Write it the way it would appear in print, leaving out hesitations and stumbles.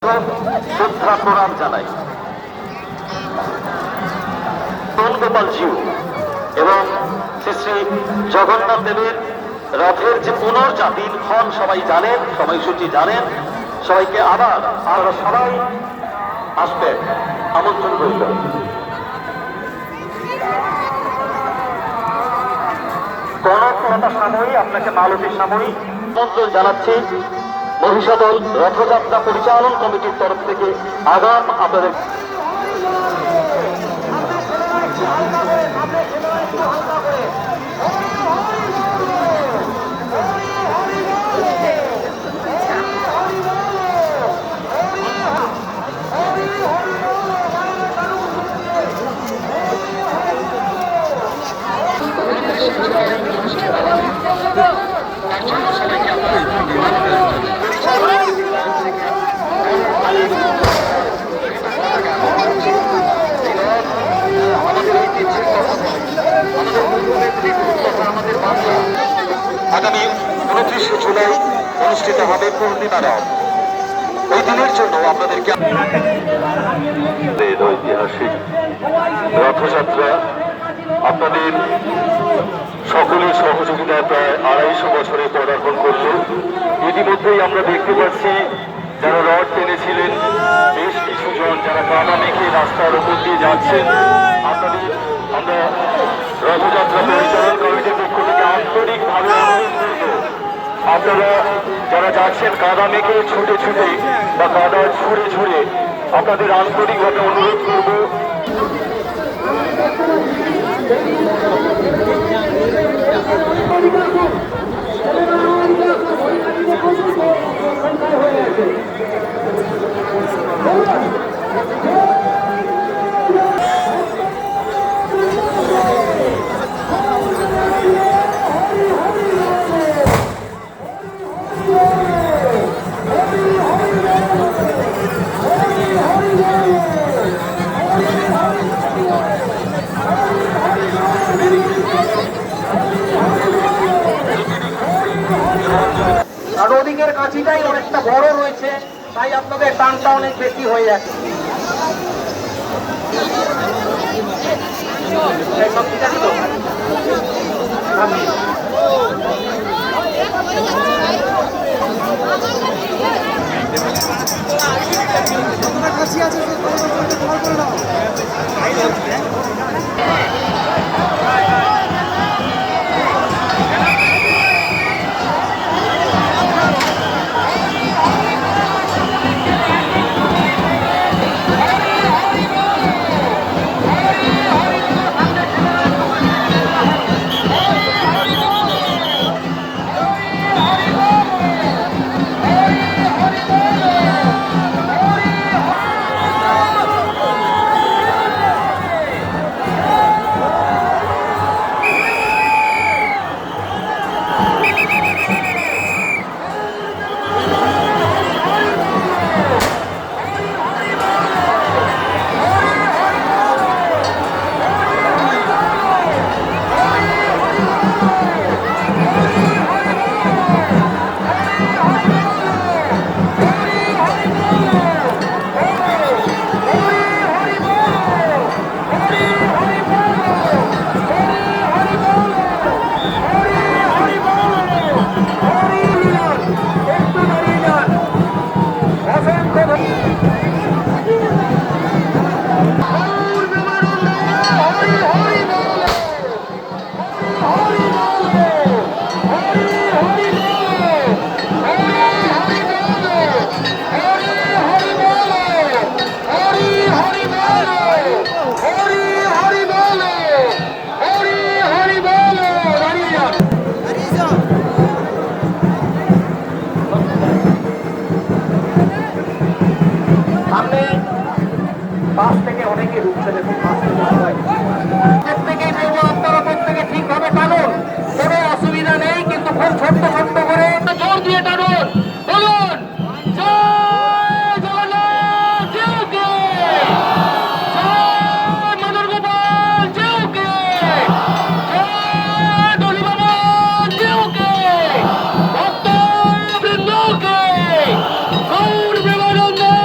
শ্রদ্ধা প্রণাম জানাই গোপাল জিউ এবং শ্রী শ্রী জগন্নাথ দেবের রথের যে পুনর্জা দিনক্ষণ সবাই জানেন, সময়সূচি জানেন। সবাইকে আবার আমরা সবাই আসবেন, আমন্ত্রণ রইল। কনকলতা সাময়ী আপনাকে মালতী সাময়ী আমন্ত্রণ জানাচ্ছি। মহিষাদল রথযাত্রা পরিচালন কমিটির তরফ থেকে আগাম আপনাদের আগামী 29শে জুলাই অনুষ্ঠিত হবে পূর্ণিমা রথ। ওই দিনের জন্য আপনাদেরকে ঐতিহাসিক রথযাত্রা আপনাদের সকলের সহযোগিতায় প্রায় 250 বছরে পদার্পণ করল। ইতিমধ্যেই আমরা দেখতে পাচ্ছি যারা রথ টেনেছিলেন, বেশ কিছু জন যারা কাদা মেখে রাস্তার উপর দিয়ে যাচ্ছেন। আপনাদের আমরা রথযাত্রা পরিচালন কমিটির পক্ষ থেকে আন্তরিকভাবে অনুরোধ করব, আপনারা যারা যাচ্ছেন কাদা মেখে ছুটে ছুটে বা কাদা ছুঁড়ে ছুঁড়ে, আপনাদের আন্তরিকভাবে অনুরোধ করব আর ওদিকের কাছিটাই অনেকটা বড় রয়েছে, তাই আপনাদের টানটা অনেক বেশি হয়ে যাচ্ছে। কাছি আছে বাস থেকে অনেকে রুখছে, দেখুন প্রত্যেকেই বলবো আপনারা প্রত্যেকে ঠিকভাবে টানুন, কোনো অসুবিধা নেই, কিন্তু খুব ছোট্ট ছোট্ট করে জোর দিয়ে টানুন। বলুন জয় জগন্নাথ জিউকে, জয় মদন গোপাল জিউকে, জয় ডলি বাবা জিউকে, ভক্ত বৃন্দকে, গৌর প্রেমানন্দে